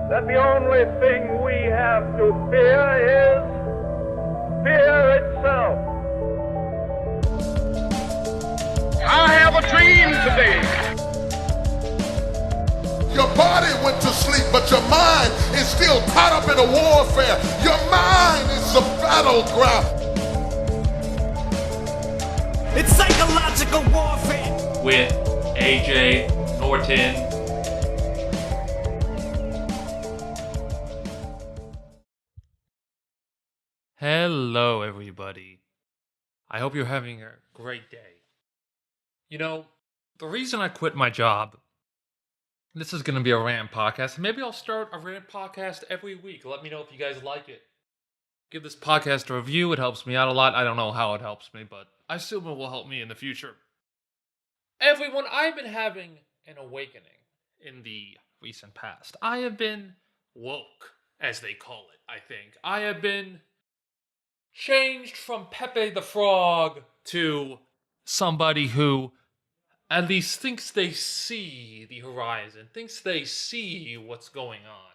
that the only thing we have to fear is fear itself. I have a dream today. Your body went to sleep, but your mind is still caught up in a warfare. Your mind is the battleground. It's psychological warfare. With AJ Norton. Hello, everybody. I hope you're having a great day. You know, the reason I quit my job, this is going to be a rant podcast. Maybe I'll start a rant podcast every week. Let me know if you guys like it. Give this podcast a review. It helps me out a lot. I don't know how it helps me, but I assume it will help me in the future. Everyone, I've been having an awakening in the recent past. I have been woke, as they call it, I think. I have been changed from Pepe the Frog to somebody who at least thinks they see the horizon, thinks they see what's going on.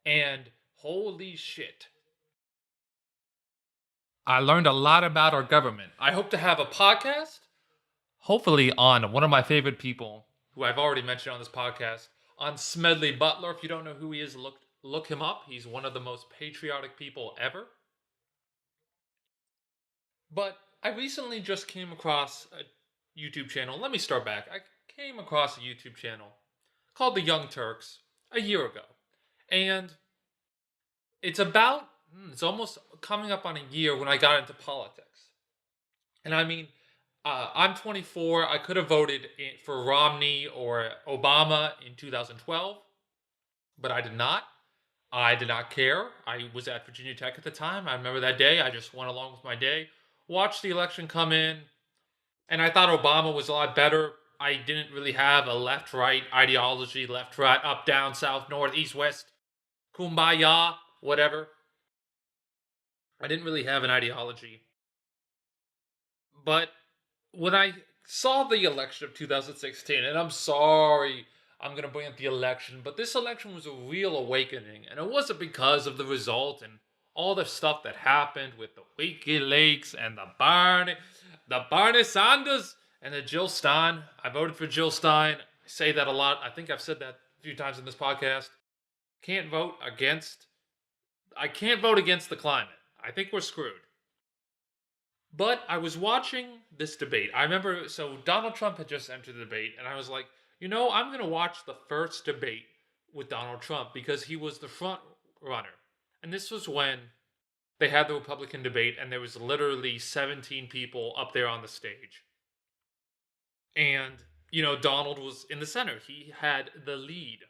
And holy shit. I learned a lot about our government. I hope to have a podcast, hopefully on one of my favorite people, who I've already mentioned on this podcast, on Smedley Butler. If you don't know who he is, look him up. He's one of the most patriotic people ever. But I recently just came across a YouTube channel. Let me start back. I came across a YouTube channel called The Young Turks a year ago. And it's almost coming up on a year when I got into politics. And I mean, I'm 24. I could have voted for Romney or Obama in 2012, but I did not. I did not care. I was at Virginia Tech at the time. I remember that day. I just went along with my day, watched the election come in, and I thought Obama was a lot better. I didn't really have a left-right ideology, left-right, up, down, south, north, east, west, kumbaya, whatever. I didn't really have an ideology. But when I saw the election of 2016, and I'm sorry I'm going to bring up the election, but this election was a real awakening, and it wasn't because of the result and all the stuff that happened with the WikiLeaks and the Bernie Sanders and the Jill Stein. I voted for Jill Stein. I say that a lot. I think I've said that a few times in this podcast. I can't vote against the climate. I think we're screwed. But I was watching this debate. I remember, so Donald Trump had just entered the debate, and I was like, I'm going to watch the first debate with Donald Trump because he was the front runner. And this was when they had the Republican debate, and there was literally 17 people up there on the stage. And, Donald was in the center. He had the lead.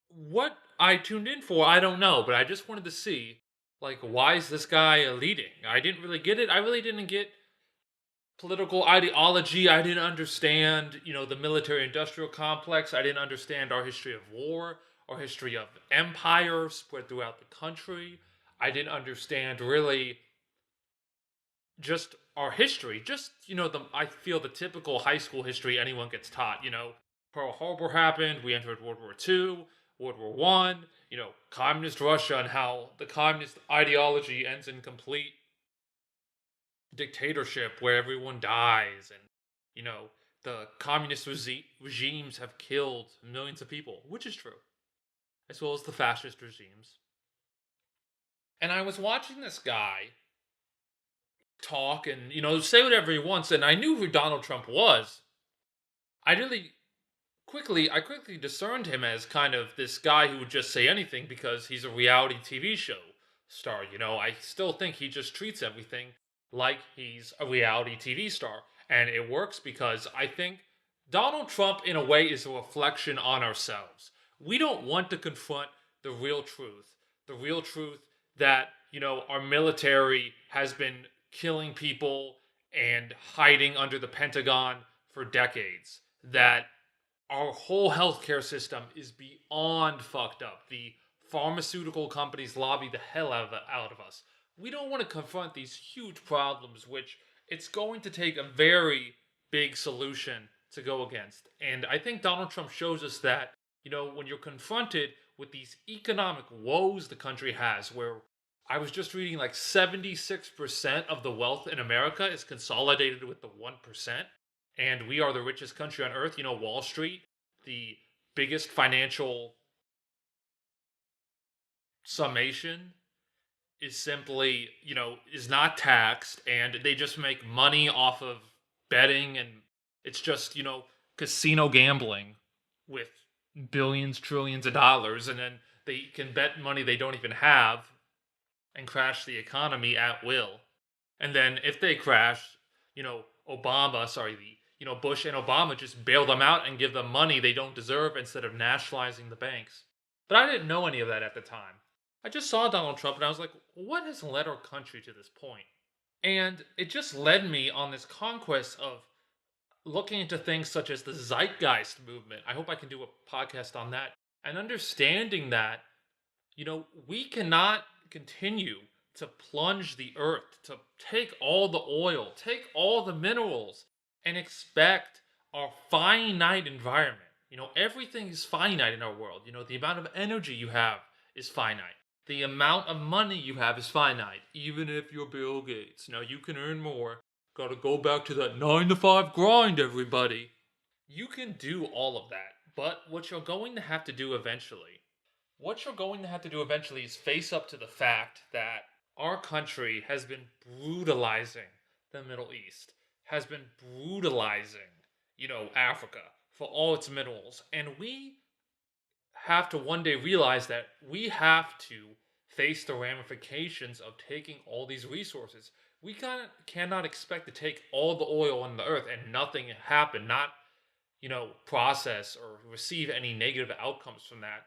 What I tuned in for, I don't know, but I just wanted to see, why is this guy leading? I didn't really get it. I really didn't get political ideology. I didn't understand, the military-industrial complex. I didn't understand our history of war, our history of empire spread throughout the country. I didn't understand really just our history. Just, I feel the typical high school history anyone gets taught. Pearl Harbor happened. We entered World War II, World War I. Communist Russia and how the communist ideology ends in complete dictatorship where everyone dies, and the communist regimes have killed millions of people, which is true, as well as the fascist regimes. And I was watching this guy talk and say whatever he wants, and I knew who Donald Trump was. I quickly discerned him as kind of this guy who would just say anything because he's a reality TV show star. I still think he just treats everything like he's a reality TV star. And it works because I think Donald Trump, in a way, is a reflection on ourselves. We don't want to confront the real truth. The real truth that, our military has been killing people and hiding under the Pentagon for decades. That our whole healthcare system is beyond fucked up. The pharmaceutical companies lobby the hell out of us. We don't want to confront these huge problems, which it's going to take a very big solution to go against. And I think Donald Trump shows us that, when you're confronted with these economic woes the country has, where I was just reading like 76% of the wealth in America is consolidated with the 1%, and we are the richest country on earth. Wall Street, the biggest financial summation, is simply, is not taxed, and they just make money off of betting, and it's just, casino gambling with billions, trillions of dollars, and then they can bet money they don't even have and crash the economy at will. And then if they crash, Bush and Obama just bail them out and give them money they don't deserve instead of nationalizing the banks. But I didn't know any of that at the time. I just saw Donald Trump and I was like, what has led our country to this point? And it just led me on this conquest of looking into things such as the Zeitgeist movement. I hope I can do a podcast on that. And understanding that, we cannot continue to plunge the earth, to take all the oil, take all the minerals, and expect our finite environment. Everything is finite in our world. The amount of energy you have is finite. The amount of money you have is finite. Even if you're Bill Gates. Now, you can earn more. Gotta go back to that 9-to-5 grind, everybody. You can do all of that. But what you're going to have to do eventually is face up to the fact that our country has been brutalizing the Middle East, has been brutalizing, Africa for all its minerals. And we have to one day realize that we have to face the ramifications of taking all these resources. We cannot expect to take all the oil on the earth and nothing happen, not, process or receive any negative outcomes from that.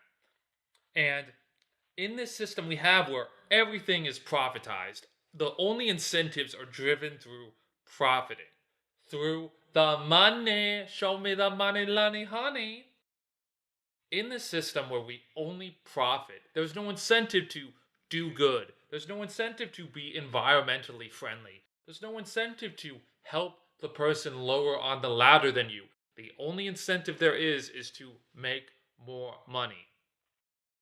And in this system we have where everything is profitized, the only incentives are driven through profiting, through the money. Show me the money, Lonnie, honey. In this system where we only profit, there's no incentive to do good. There's no incentive to be environmentally friendly. There's no incentive to help the person lower on the ladder than you. The only incentive there is to make more money.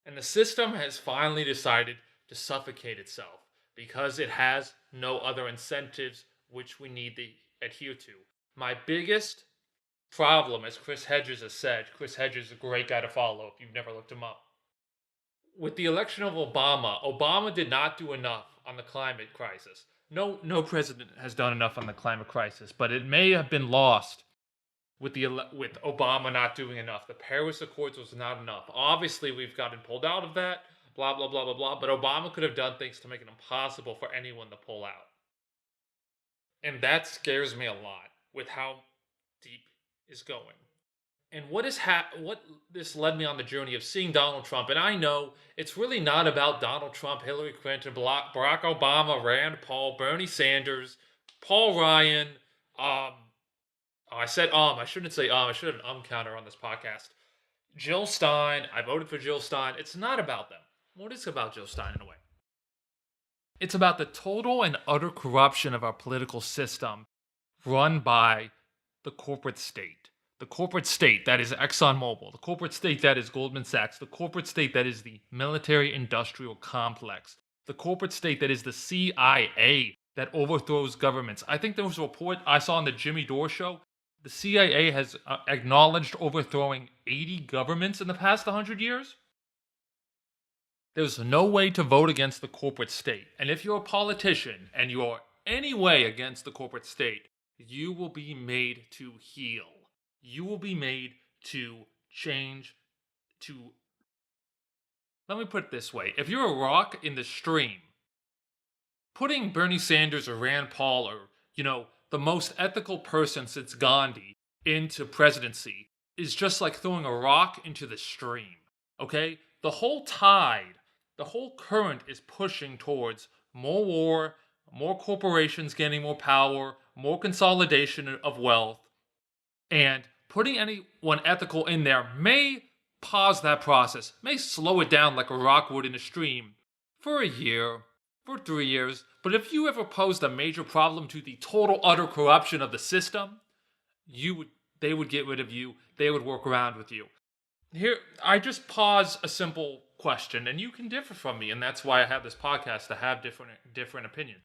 And the system has finally decided to suffocate itself because it has no other incentives which we need to adhere to. My biggest problem, as Chris Hedges has said, Chris Hedges is a great guy to follow if you've never looked him up. With the election of Obama did not do enough on the climate crisis. No president has done enough on the climate crisis, but it may have been lost with Obama not doing enough. The Paris Accords was not enough. Obviously, we've gotten pulled out of that, blah, blah, blah, blah, blah, but Obama could have done things to make it impossible for anyone to pull out. And that scares me a lot with how deep is going. And what this led me on the journey of seeing Donald Trump. And I know it's really not about Donald Trump, Hillary Clinton, Barack Obama, Rand Paul, Bernie Sanders, Paul Ryan. I shouldn't say I should have an counter on this podcast. Jill Stein. I voted for Jill Stein. It's not about them. What is about Jill Stein in a way? It's about the total and utter corruption of our political system run by the corporate state. The corporate state that is ExxonMobil, the corporate state that is Goldman Sachs, the corporate state that is the military-industrial complex, the corporate state that is the CIA that overthrows governments. I think there was a report I saw on the Jimmy Dore show. The CIA has acknowledged overthrowing 80 governments in the past 100 years. There's no way to vote against the corporate state. And if you're a politician and you are any way against the corporate state, you will be made to heal. You will be made to change, let me put it this way. If you're a rock in the stream, putting Bernie Sanders or Rand Paul or, the most ethical person since Gandhi into presidency is just like throwing a rock into the stream, okay? The whole tide, the whole current is pushing towards more war, more corporations gaining more power, more consolidation of wealth, and putting anyone ethical in there may pause that process, may slow it down like a rock would in a stream for a year, for 3 years. But if you ever posed a major problem to the total utter corruption of the system, they would get rid of you. They would work around with you. here, I just pause a simple question, and you can differ from me, and that's why I have this podcast, to have different opinions.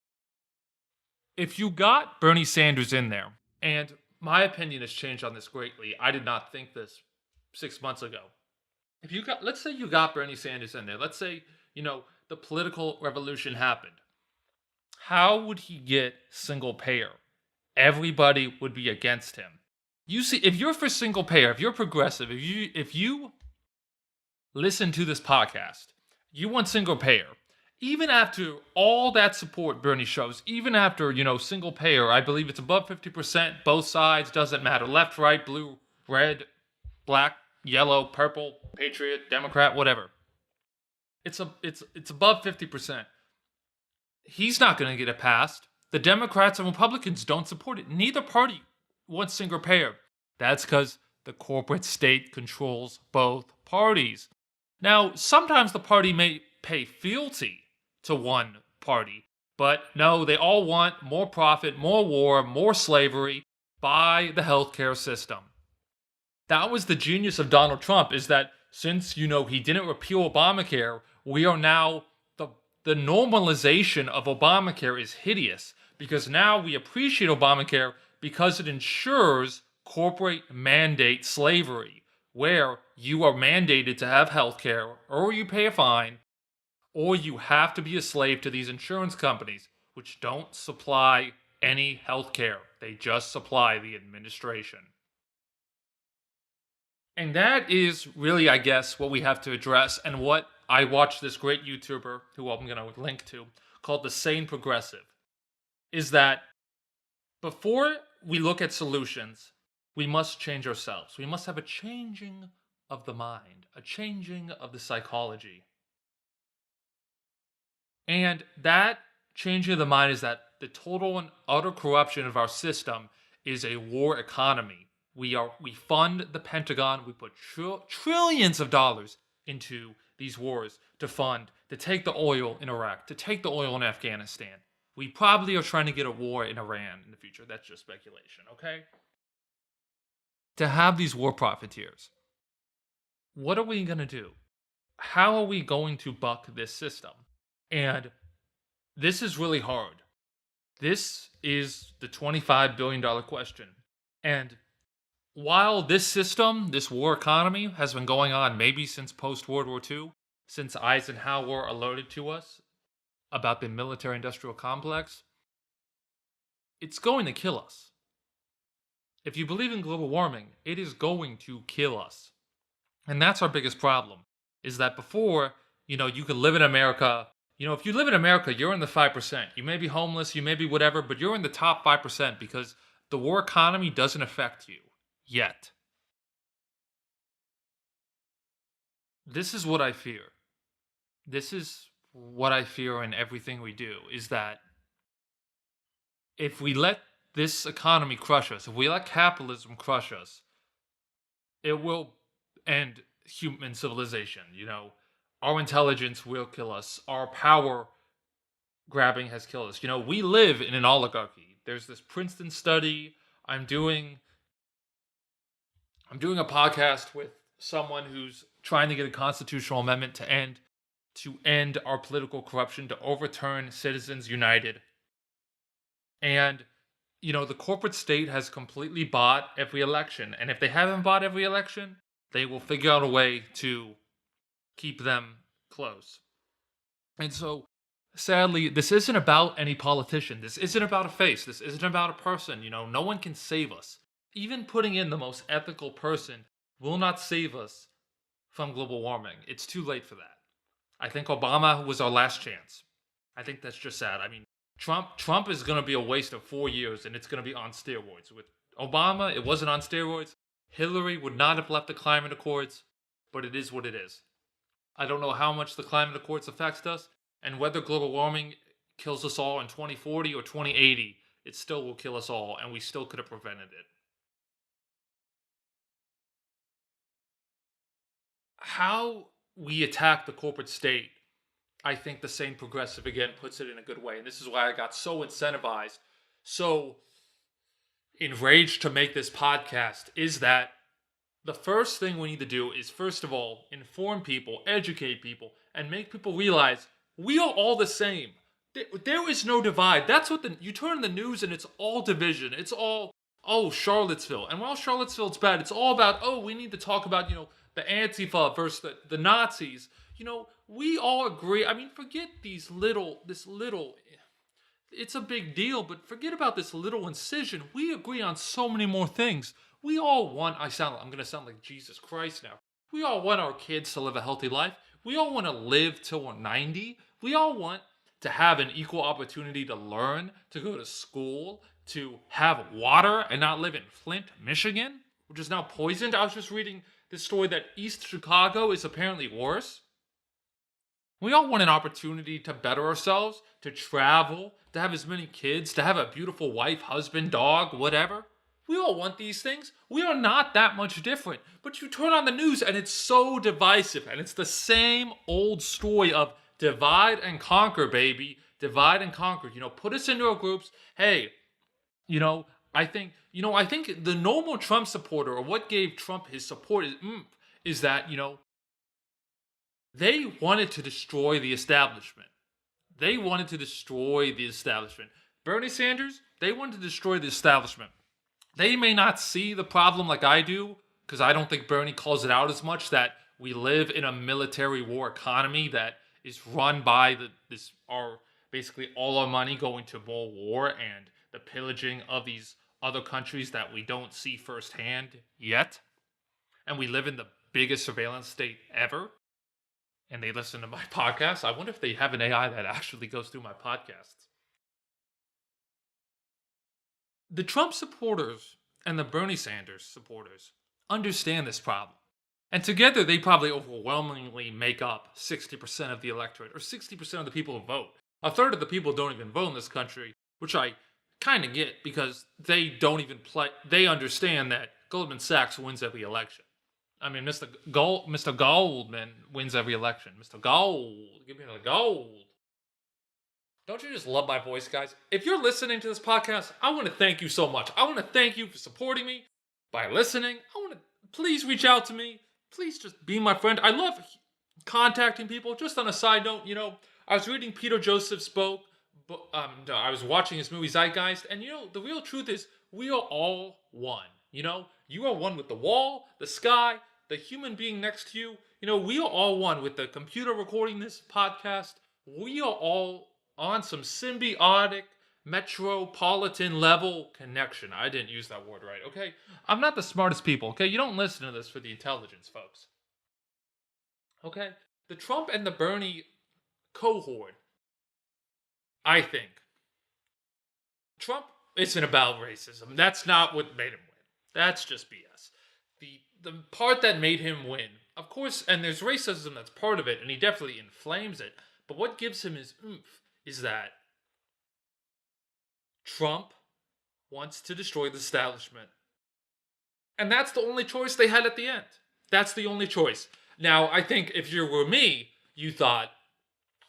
If you got Bernie Sanders in there, and my opinion has changed on this greatly, I did not think this 6 months ago. If you got, let's say you got Bernie Sanders in there, let's say, the political revolution happened. How would he get single payer? Everybody would be against him. You see, if you're for single payer, if you're progressive, if you listen to this podcast, you want single payer. Even after all that support Bernie shows, even after, single payer, I believe it's above 50%, both sides, doesn't matter. Left, right, blue, red, black, yellow, purple, patriot, Democrat, whatever. It's above 50%. He's not going to get it passed. The Democrats and Republicans don't support it. Neither party wants single payer. That's because the corporate state controls both parties. Now, sometimes the party may pay fealty to one party, but no, they all want more profit, more war, more slavery by the healthcare system. That was the genius of Donald Trump, is that since, he didn't repeal Obamacare, we are now, the normalization of Obamacare is hideous, because now we appreciate Obamacare because it ensures corporate mandate slavery, where you are mandated to have health care, or you pay a fine, or you have to be a slave to these insurance companies, which don't supply any health care. They just supply the administration. And that is really, I guess, what we have to address, and what I watched this great YouTuber, who I'm going to link to, called The Sane Progressive, is that before we look at solutions, we must change ourselves. We must have a changing of the mind, a changing of the psychology. And that changing of the mind is that the total and utter corruption of our system is a war economy. We fund the Pentagon. We put trillions of dollars into these wars to take the oil in Iraq, to take the oil in Afghanistan. We probably are trying to get a war in Iran in the future. That's just speculation, okay? To have these war profiteers, what are we going to do? How are we going to buck this system? And this is really hard. This is the $25 billion question. And while this system, this war economy, has been going on maybe since post-World War II, since Eisenhower alerted to us about the military-industrial complex, it's going to kill us. If you believe in global warming, it is going to kill us. And that's our biggest problem, is that before, you could live in America. If you live in America, you're in the 5%. You may be homeless, you may be whatever, but you're in the top 5% because the war economy doesn't affect you yet. This is what I fear. This is what I fear in everything we do, is that if we let this economy crush us, if we let capitalism crush us, it will end human civilization. Our intelligence will kill us. Our power grabbing has killed us. We live in an oligarchy. There's this Princeton study. I'm doing a podcast with someone who's trying to get a constitutional amendment to end our political corruption, to overturn Citizens United. And, the corporate state has completely bought every election. And if they haven't bought every election, they will figure out a way to keep them close. And so, sadly, this isn't about any politician. This isn't about a face. This isn't about a person. No one can save us. Even putting in the most ethical person will not save us from global warming. It's too late for that. I think Obama was our last chance. I think that's just sad. I mean, Trump is going to be a waste of 4 years, and it's going to be on steroids. With Obama, it wasn't on steroids. Hillary would not have left the climate accords, but it is what it is. I don't know how much the climate accords affects us, and whether global warming kills us all in 2040 or 2080, it still will kill us all, and we still could have prevented it. How we attack the corporate state, I think the Sane Progressive, again, puts it in a good way. And this is why I got so incentivized, so enraged to make this podcast, is that the first thing we need to do is, first of all, inform people, educate people, and make people realize we are all the same. There is no divide. That's what you turn on the news and it's all division. It's all, oh, Charlottesville. And while Charlottesville's bad, it's all about, oh, we need to talk about, the Antifa versus the Nazis. We all agree. I mean, forget this little, it's a big deal, but forget about this little incision. We agree on so many more things. We all want, I'm going to sound like Jesus Christ now. We all want our kids to live a healthy life. We all want to live till we're 90. We all want to have an equal opportunity to learn, to go to school, to have water and not live in Flint, Michigan, which is now poisoned. I was just reading this story that East Chicago is apparently worse. We all want an opportunity to better ourselves, to travel, to have as many kids, to have a beautiful wife, husband, dog, whatever. We all want these things. We are not that much different. But you turn on the news and it's so divisive. And it's the same old story of divide and conquer, baby. Divide and conquer. Put us into our groups. Hey, I think the normal Trump supporter, or what gave Trump his support is that, they wanted to destroy the establishment. They wanted to destroy the establishment. Bernie Sanders, they wanted to destroy the establishment. They may not see the problem like I do, because I don't think Bernie calls it out as much, that we live in a military war economy that is run by basically all our money going to more war and the pillaging of these other countries that we don't see firsthand yet. And we live in the biggest surveillance state ever. And they listen to my podcast. I wonder if they have an AI that actually goes through my podcasts. The Trump supporters and the Bernie Sanders supporters understand this problem. And together, they probably overwhelmingly make up 60% of the electorate, or 60% of the people who vote. A third of the people don't even vote in this country, which I kind of get, because they don't even they understand that Goldman Sachs wins every election. I mean, Mr. Goldman wins every election. Mr. Gold, give me the gold. Don't you just love my voice, guys? If you're listening to this podcast, I want to thank you so much. I want to thank you for supporting me by listening. Please reach out to me. Please just be my friend. I love contacting people. Just on a side note, I was reading Peter Joseph's book. I was watching his movie Zeitgeist, and the real truth is we are all one. You are one with the wall, the sky, the human being next to you. We are all one with the computer recording this podcast. We are all on some symbiotic, metropolitan level connection. I didn't use that word right, okay? I'm not the smartest people, okay? You don't listen to this for the intelligence, folks. Okay? The Trump and the Bernie cohort, I think. Trump isn't about racism. That's not what made him win. That's just BS. The part that made him win, of course, and there's racism that's part of it, and he definitely inflames it, but what gives him his oomph is that Trump wants to destroy the establishment. And that's the only choice they had at the end. That's the only choice. Now, I think if you were me, you thought,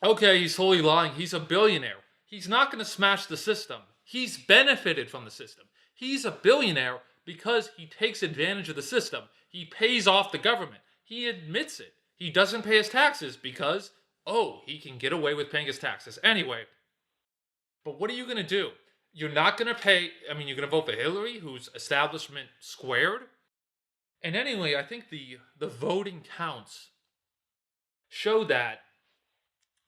okay, he's totally lying. He's a billionaire. He's not going to smash the system. He's benefited from the system. He's a billionaire because he takes advantage of the system. He pays off the government. He admits it. He doesn't pay his taxes because, he can get away with paying his taxes. Anyway, but what are you going to do? You're not going to pay, you're going to vote for Hillary, who's establishment squared. And anyway, I think the voting counts show that.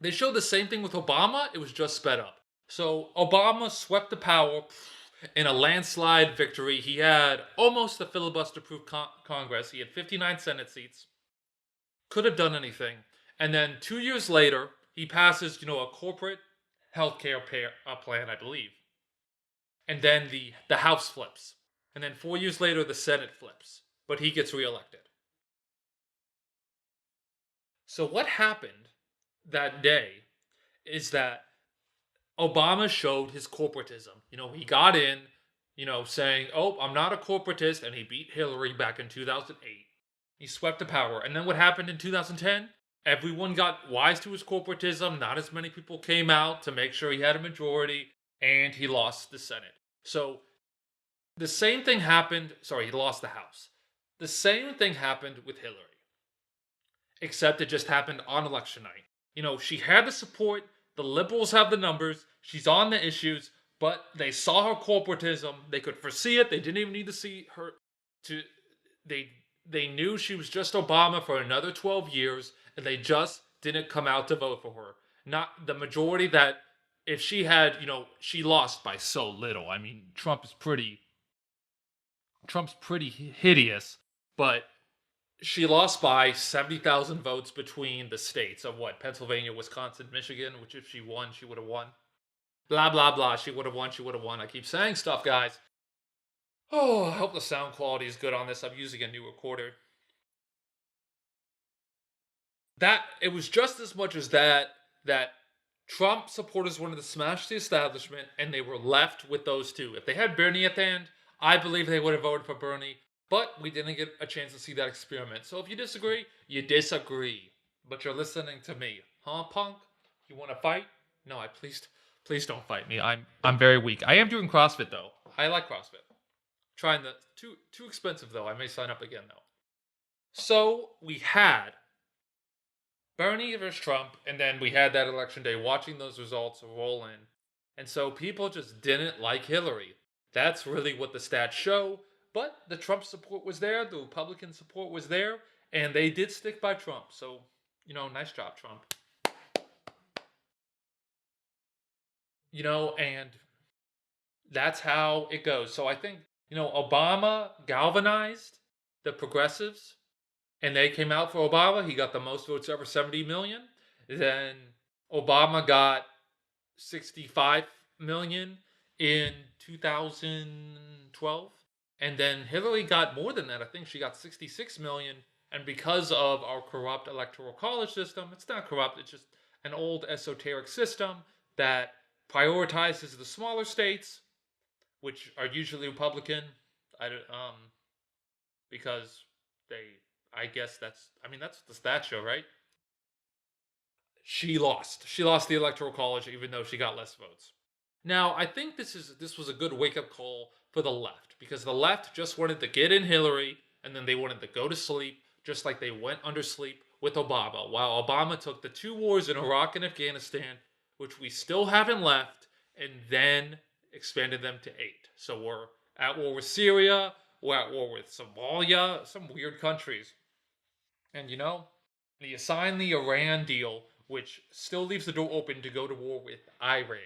They showed the same thing with Obama. It was just sped up. So Obama swept the power in a landslide victory. He had almost a filibuster-proof Congress. He had 59 Senate seats. Could have done anything. And then 2 years later, he passes, a corporate healthcare plan, I believe. And then the House flips. And then 4 years later, the Senate flips. But he gets reelected. So what happened that day is that Obama showed his corporatism. He got in, saying, I'm not a corporatist. And he beat Hillary back in 2008. He swept the power. And then what happened in 2010? Everyone got wise to his corporatism. Not as many people came out to make sure he had a majority. And he lost the Senate. So the same thing happened. Sorry, he lost the House. The same thing happened with Hillary, except it just happened on election night. She had the support, the liberals have the numbers, she's on the issues, but they saw her corporatism, they could foresee it, they didn't even need to see her to they knew she was just Obama for another 12 years, and they just didn't come out to vote for her. Not the majority that if she had, she lost by so little. I mean, Trump's pretty hideous, but she lost by 70,000 votes between the states of Pennsylvania, Wisconsin, Michigan, which if she won, she would have won. Blah, blah, blah. She would have won. I keep saying stuff, guys. Oh, I hope the sound quality is good on this. I'm using a new recorder. It was just as much as that Trump supporters wanted to smash the establishment, and they were left with those two. If they had Bernie at the end, I believe they would have voted for Bernie, but we didn't get a chance to see that experiment. So if you disagree, you disagree. But you're listening to me. Huh, punk? You want to fight? No, please don't fight me. I'm very weak. I am doing CrossFit, though. I like CrossFit. Trying the too expensive, though. I may sign up again, though. So we had Bernie versus Trump, and then we had that election day watching those results roll in. And so people just didn't like Hillary. That's really what the stats show. But the Trump support was there, the Republican support was there, and they did stick by Trump. So, nice job, Trump. And that's how it goes. So I think, Obama galvanized the progressives, and they came out for Obama. He got the most votes ever, 70 million. Then Obama got 65 million in 2012. And then Hillary got more than that. I think she got 66 million. And because of our corrupt electoral college system, it's not corrupt, it's just an old esoteric system that prioritizes the smaller states, which are usually Republican, because I guess that's the stat show, right? She lost the electoral college, even though she got less votes. Now, I think this was a good wake-up call for the left, because the left just wanted to get in Hillary, and then they wanted to go to sleep, just like they went under sleep with Obama, while Obama took the 2 wars in Iraq and Afghanistan, which we still haven't left, and then expanded them to 8. So we're at war with Syria, we're at war with Somalia, some weird countries. And he signed the Iran deal, which still leaves the door open to go to war with Iran.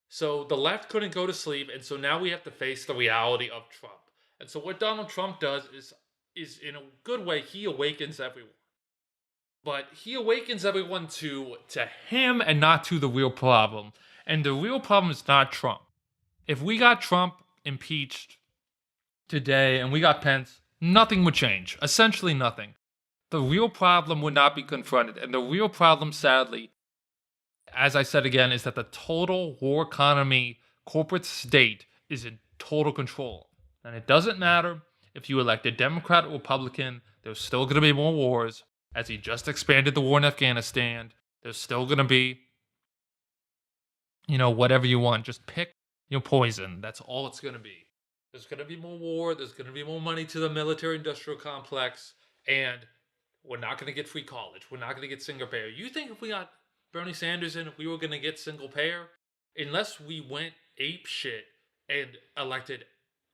So the left couldn't go to sleep, and so now we have to face the reality of Trump. And so what Donald Trump does is in a good way, he awakens everyone. But he awakens everyone to him and not to the real problem. And the real problem is not Trump. If we got Trump impeached today and we got Pence, nothing would change. Essentially nothing. The real problem would not be confronted. And the real problem, sadly, as I said again, is that the total war economy corporate state is in total control. And it doesn't matter if you elect a Democrat or Republican, there's still going to be more wars. As he just expanded the war in Afghanistan, there's still going to be, whatever you want. Just pick, poison. That's all it's going to be. There's going to be more war. There's going to be more money to the military-industrial complex. And we're not going to get free college. We're not going to get single payer. You think if we got Bernie Sanders in, we were going to get single payer? Unless we went ape shit and elected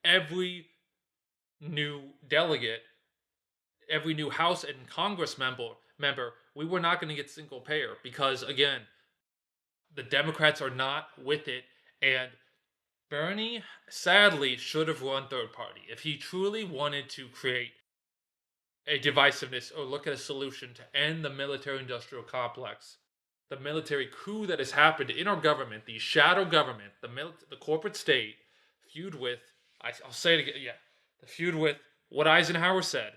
every new delegate, every new House and Congress member, we were not going to get single payer because, again, the Democrats are not with it. And Bernie, sadly, should have run third party. If he truly wanted to create a divisiveness or look at a solution to end the military-industrial complex, the military coup that has happened in our government, the shadow government, the corporate state, feud with, I'll say it again, the feud with what Eisenhower said.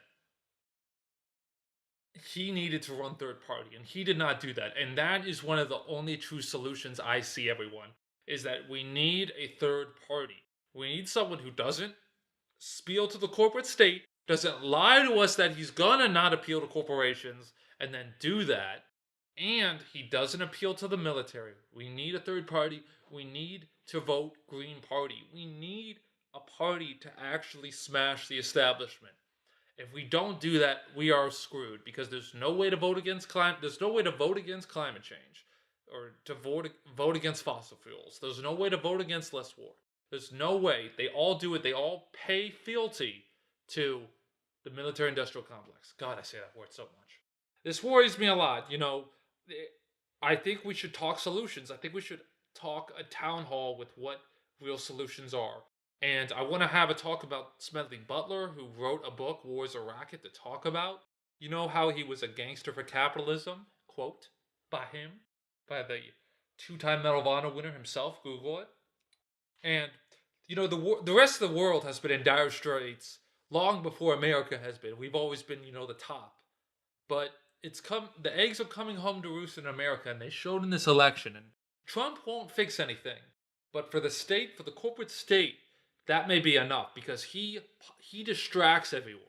He needed to run third party, and he did not do that. And that is one of the only true solutions I see, everyone, is that we need a third party. We need someone who doesn't appeal to the corporate state, doesn't lie to us that he's gonna not appeal to corporations, and then do that. And he doesn't appeal to the military. We need a third party. We need to vote Green Party. We need a party to actually smash the establishment. If we don't do that, we are screwed because there's no way to vote against climate. There's no way to vote against climate change or to vote against fossil fuels. There's no way to vote against less war. There's no way. They all do it. They all pay fealty to the military-industrial complex. God, I say that word so much. This worries me a lot. I think we should talk solutions. I think we should talk a town hall with what real solutions are. And I want to have a talk about Smedley Butler, who wrote a book, War is a Racket, to talk about. You know how he was a gangster for capitalism? Quote by him, by the two-time Medal of Honor winner himself. Google it. And, the rest of the world has been in dire straits long before America has been. We've always been, the top. But the eggs are coming home to roost in America, and they showed in this election. And Trump won't fix anything. But for the corporate state, that may be enough because he distracts everyone.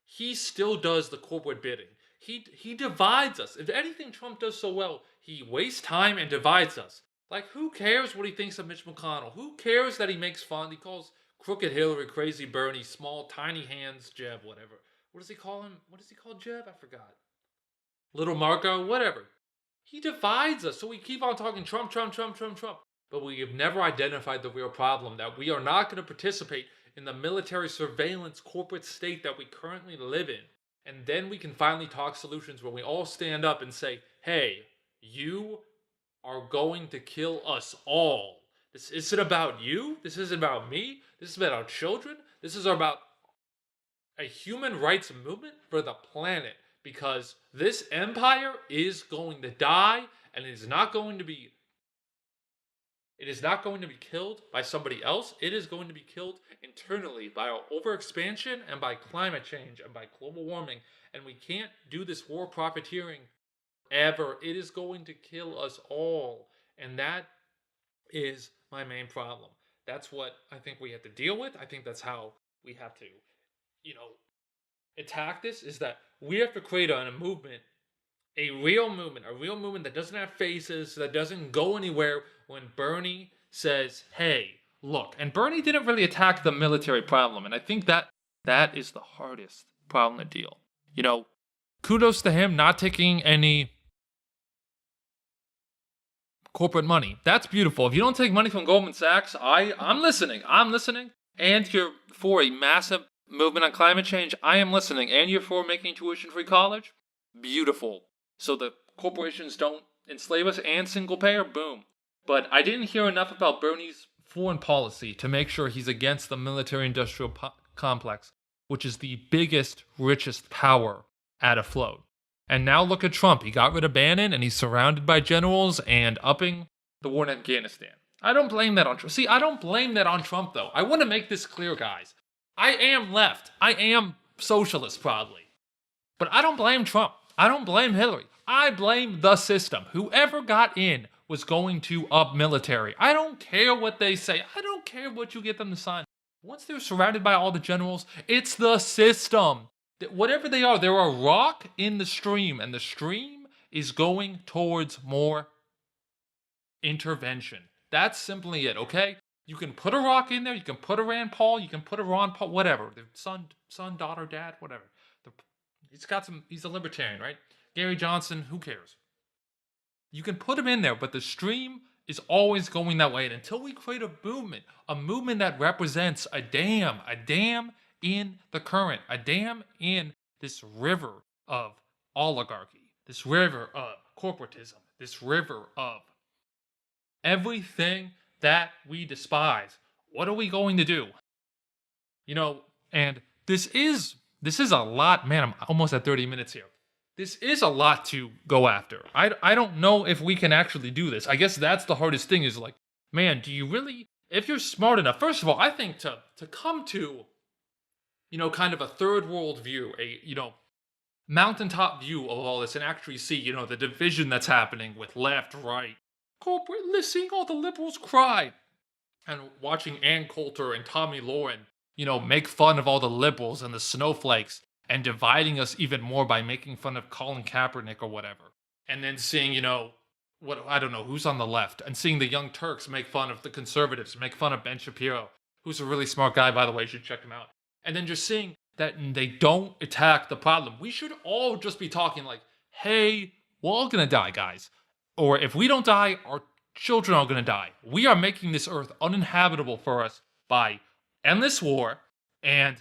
He still does the corporate bidding. He divides us. If anything Trump does so well, he wastes time and divides us. Like, who cares what he thinks of Mitch McConnell? Who cares that he makes fun? He calls crooked Hillary, crazy Bernie, small, tiny hands, Jeb, whatever. What does he call him? What does he call Jeb? I forgot. Little Marco, whatever. He divides us, so we keep on talking Trump. But we have never identified the real problem, that we are not going to participate in the military surveillance corporate state that we currently live in. And then we can finally talk solutions where we all stand up and say, hey, you are going to kill us all. This isn't about you. This isn't about me. This is about our children. This is about a human rights movement for the planet, because this empire is going to die, and it is not going to be killed by somebody else. It is going to be killed internally by our overexpansion and by climate change and by global warming. And we can't do this war profiteering ever. It is going to kill us all. And that is my main problem. That's what I think we have to deal with. I think that's how we have to, attack this, is that we have to create a movement, a real movement that doesn't have faces, that doesn't go anywhere when Bernie says, hey, look. And Bernie didn't really attack the military problem, and I think that is the hardest problem to deal. Kudos to him not taking any corporate money. That's beautiful. If you don't take money from Goldman Sachs, I'm listening. And you're for a massive movement on climate change, I am listening. And you're for making tuition-free college? Beautiful. So the corporations don't enslave us, and single payer? Boom. But I didn't hear enough about Bernie's foreign policy to make sure he's against the military-industrial complex, which is the biggest, richest power at afloat. And now look at Trump. He got rid of Bannon, and he's surrounded by generals and upping the war in Afghanistan. I don't blame that on Trump. See, I don't blame that on Trump, though. I want to make this clear, guys. I am left. I am socialist, probably. But I don't blame Trump. I don't blame Hillary. I blame the system. Whoever got in was going to up military. I don't care what they say. I don't care what you get them to sign. Once they're surrounded by all the generals, it's the system. Whatever they are, they're a rock in the stream, and the stream is going towards more intervention. That's simply it, okay? You can put a rock in there, you can put a Rand Paul, you can put a Ron Paul, whatever. The son, daughter, dad, whatever. He's a libertarian, right? Gary Johnson, who cares? You can put him in there, but the stream is always going that way. And until we create a movement that represents a dam in the current, a dam in this river of oligarchy, this river of corporatism, this river of everything that we despise. What are we going to do? And this is a lot, man. I'm almost at 30 minutes here. This is a lot to go after. I don't know if we can actually do this. I guess that's the hardest thing, is like, man, do you really, if you're smart enough, first of all, I think to come to, kind of a third world view, a, mountaintop view of all this, and actually see, the division that's happening with left, right, corporate, seeing all the liberals cry, and watching Ann Coulter and Tommy Lauren, make fun of all the liberals and the snowflakes, and dividing us even more by making fun of Colin Kaepernick or whatever. And then seeing, I don't know who's on the left, and seeing the Young Turks make fun of the conservatives, make fun of Ben Shapiro, who's a really smart guy, by the way, you should check him out. And then just seeing that they don't attack the problem. We should all just be talking like, hey, we're all gonna die, guys. Or if we don't die, our children are gonna die. We are making this earth uninhabitable for us by endless war and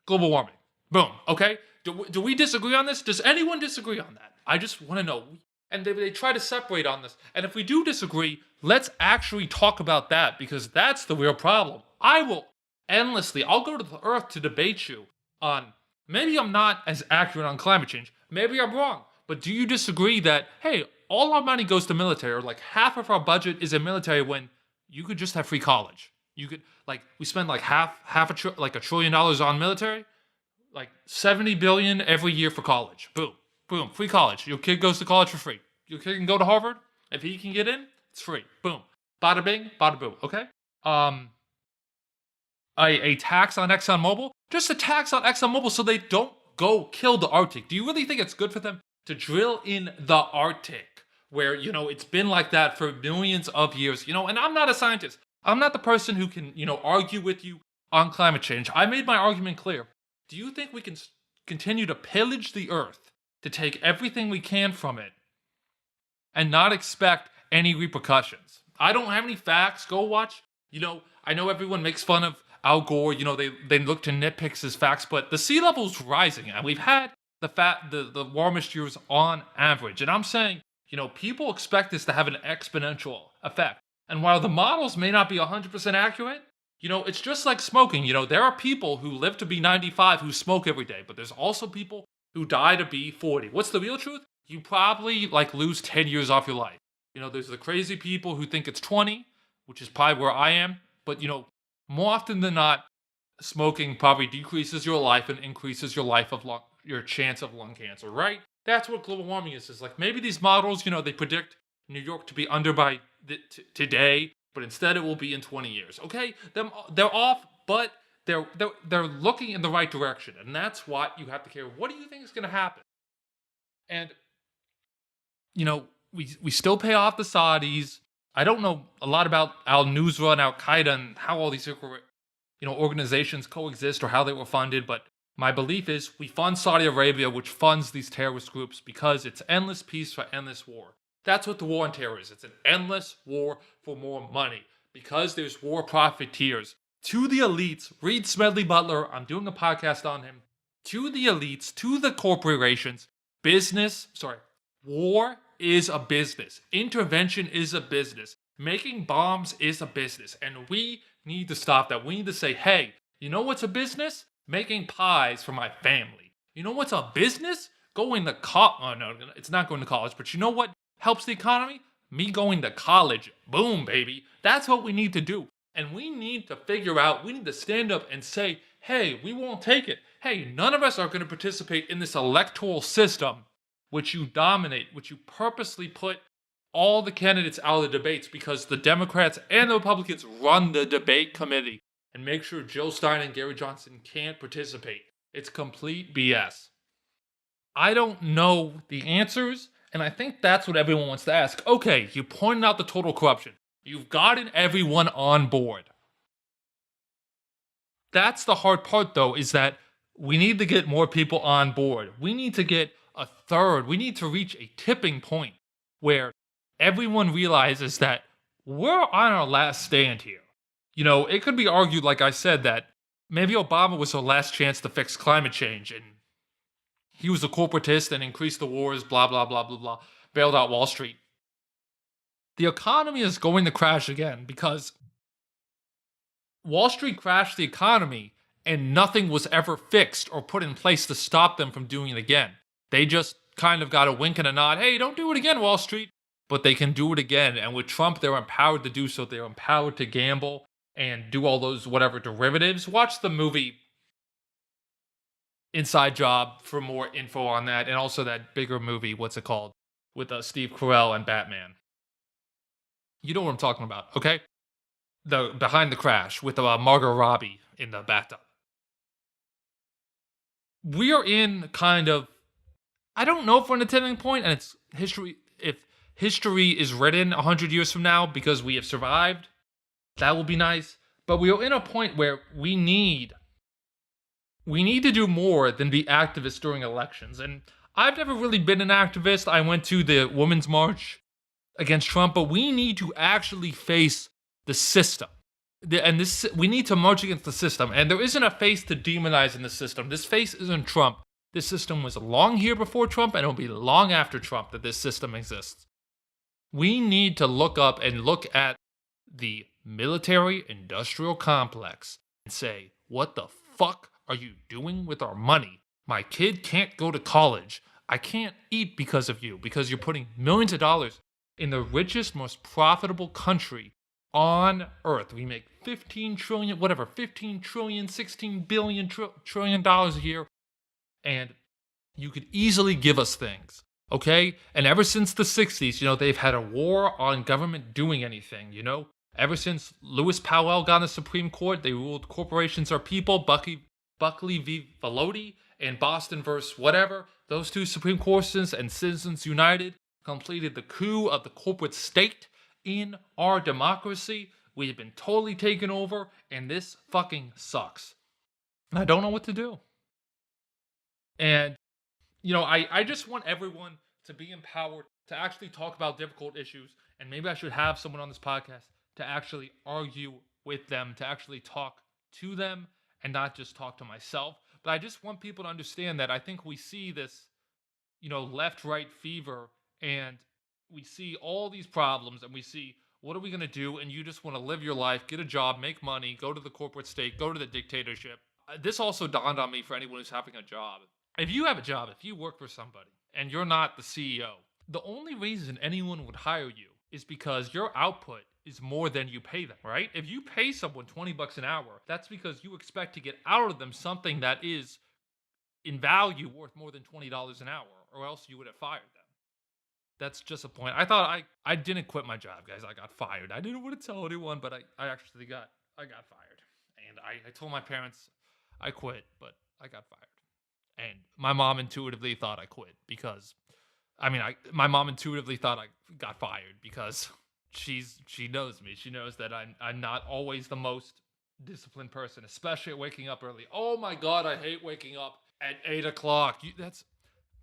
global warming. Boom, okay? Do we disagree on this? Does anyone disagree on that? I just want to know. And they try to separate on this. And if we do disagree, let's actually talk about that, because that's the real problem. I will endlessly, I'll go to the earth to debate you on, maybe I'm not as accurate on climate change, maybe I'm wrong, but do you disagree that, hey, all our money goes to military, or like half of our budget is in military, when you could just have free college? You could, like, we spend like $1 trillion on military, like 70 billion every year for college. Boom, boom, free college. Your kid goes to college for free. Your kid can go to Harvard. If he can get in, it's free. Boom, bada bing, bada boom. Okay. A tax on ExxonMobil, just a tax on ExxonMobil so they don't go kill the Arctic. Do you really think it's good for them to drill in the Arctic, where, you know, it's been like that for millions of years? You know, and I'm not a scientist. I'm not the person who can, you know, argue with you on climate change. I made my argument clear. Do you think we can continue to pillage the earth, to take everything we can from it, and not expect any repercussions? I don't have any facts. Go watch. You know, I know everyone makes fun of Al Gore. You know, they look to nitpicks as facts, but the sea level's rising, and we've had the warmest years on average. And I'm saying, you know, people expect this to have an exponential effect. And while the models may not be 100% accurate, you know, it's just like smoking. You know, there are people who live to be 95 who smoke every day, but there's also people who die to be 40. What's the real truth? You probably like lose 10 years off your life. You know, there's the crazy people who think it's 20, which is probably where I am. But, you know, more often than not, smoking probably decreases your life and increases your chance of lung cancer, right? That's what global warming is. It's like, maybe these models, you know, they predict New York to be under by today, but instead it will be in 20 years. Okay, they're off, but they're looking in the right direction, and that's what you have to care. What do you think is going to happen? And, you know, we still pay off the Saudis. I don't know a lot about Al-Nusra and Al-Qaeda and how all these, you know, organizations coexist or how they were funded, but my belief is we fund Saudi Arabia, which funds these terrorist groups, because it's endless peace for endless war. That's what the war on terror is. It's an endless war for more money, because there's war profiteers. To the elites, read Smedley Butler, I'm doing a podcast on him. To the elites, to the corporations, war is a business. Intervention is a business. Making bombs is a business. And we need to stop that. We need to say, hey, you know what's a business? Making pies for my family. You know what's a business? Going to college. Oh, no, it's not going to college. But you know what helps the economy? Me going to college. Boom, baby. That's what we need to do. And we need to figure out, we need to stand up and say, hey, we won't take it. Hey, none of us are going to participate in this electoral system which you dominate, which you purposely put all the candidates out of the debates, because the Democrats and the Republicans run the debate committee and make sure Jill Stein and Gary Johnson can't participate. It's complete BS. I don't know the answers, and I think that's what everyone wants to ask. Okay, you pointed out the total corruption. You've gotten everyone on board. That's the hard part, though, is that we need to get more people on board. We need to get a third. We need to reach a tipping point where everyone realizes that we're on our last stand here. You know, it could be argued, like I said, that maybe Obama was our last chance to fix climate change, and he was a corporatist and increased the wars, blah, blah, blah, blah, blah, bailed out Wall Street. The economy is going to crash again, because Wall Street crashed the economy and nothing was ever fixed or put in place to stop them from doing it again. They just kind of got a wink and a nod. Hey, don't do it again, Wall Street. But they can do it again. And with Trump, they're empowered to do so. They're empowered to gamble and do all those whatever derivatives. Watch the movie Inside Job for more info on that. And also that bigger movie, what's it called? With Steve Carell and Batman. You know what I'm talking about, okay? The Behind the Crash with Margot Robbie in the bathtub. We are in kind of, I don't know if we're in a turning point, and it's history. If history is written 100 years from now because we have survived, that will be nice. But we are in a point where we need we need to do more than be activists during elections. And I've never really been an activist. I went to the Women's March against Trump, but we need to actually face the system. We need to march against the system. And there isn't a face to demonize in the system. This face isn't Trump. This system was long here before Trump, and it'll be long after Trump that this system exists. We need to look up and look at the military-industrial complex and say, what the fuck are you doing with our money? My kid can't go to college. I can't eat because of you, because you're putting millions of dollars in the richest, most profitable country on earth. We make 15 trillion, 16 billion trillion dollars a year, and you could easily give us things, okay? And ever since the 60s, they've had a war on government doing anything, Ever since Lewis Powell got on the Supreme Court, they ruled corporations are people, Buckley v. Velotti, and Boston versus whatever. Those two Supreme Courts and Citizens United completed the coup of the corporate state in our democracy. We have been totally taken over, and this fucking sucks. And I don't know what to do. And, I just want everyone to be empowered to actually talk about difficult issues. And maybe I should have someone on this podcast to actually argue with them, to actually talk to them, and not just talk to myself. But I just want people to understand that I think we see this, left-right fever, and we see all these problems, and we see, what are we going to do? And you just want to live your life, get a job, make money, go to the corporate state, go to the dictatorship. This also dawned on me for anyone who's having a job. If you have a job, if you work for somebody, and you're not the CEO, the only reason anyone would hire you is because your output is more than you pay them, right? If you pay someone $20 an hour, that's because you expect to get out of them something that is in value worth more than $20 an hour, or else you would have fired them. That's just a point. I thought I didn't quit my job, guys. I got fired. I didn't want to tell anyone, but I actually got fired. And I told my parents I quit, but I got fired. And my mom intuitively thought I quit because, my mom intuitively thought I got fired because she knows me. She knows that I'm not always the most disciplined person, especially at waking up early. Oh my God, I hate waking up at 8 o'clock.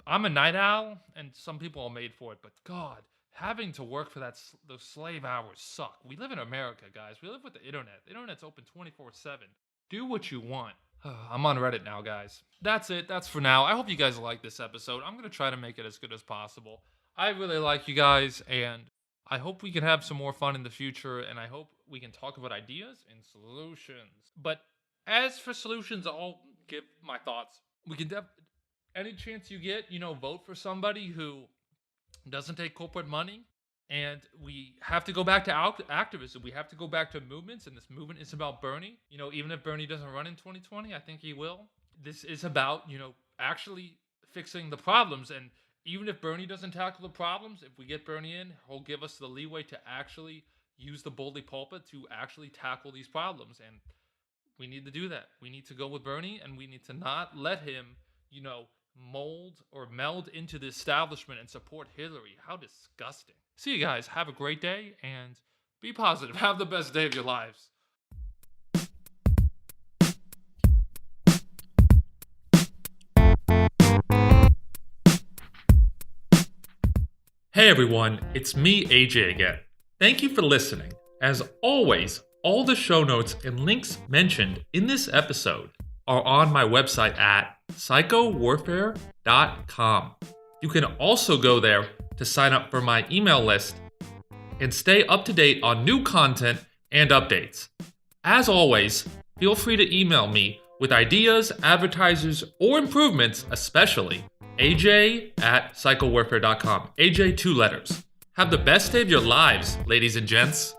I'm a night owl, and some people are made for it, but God, having to work for those slave hours suck. We live in America, guys. We live with the internet. The internet's open 24/7. Do what you want. I'm on Reddit now, guys. That's it. That's for now. I hope you guys like this episode. I'm going to try to make it as good as possible. I really like you guys, and I hope we can have some more fun in the future, and I hope we can talk about ideas and solutions. But as for solutions, I'll give my thoughts. We can any chance you get, vote for somebody who doesn't take corporate money. And we have to go back to activism. We have to go back to movements, and this movement is about Bernie. Even if Bernie doesn't run in 2020, I think he will. This is about, actually fixing the problems. And even if Bernie doesn't tackle the problems, if we get Bernie in, he'll give us the leeway to actually use the bully pulpit to actually tackle these problems. And we need to do that. We need to go with Bernie, and we need to not let him, mold or meld into the establishment and support Hillary. How disgusting. See you guys. Have a great day and be positive. Have the best day of your lives. Hey everyone, it's me, AJ again. Thank you for listening. As always, all the show notes and links mentioned in this episode are on my website at psychowarfare.com. You can also go there to sign up for my email list and stay up to date on new content and updates. As always, feel free to email me with ideas, advertisers, or improvements, especially AJ@psychowarfare.com. AJ, 2 letters. Have the best day of your lives, ladies and gents.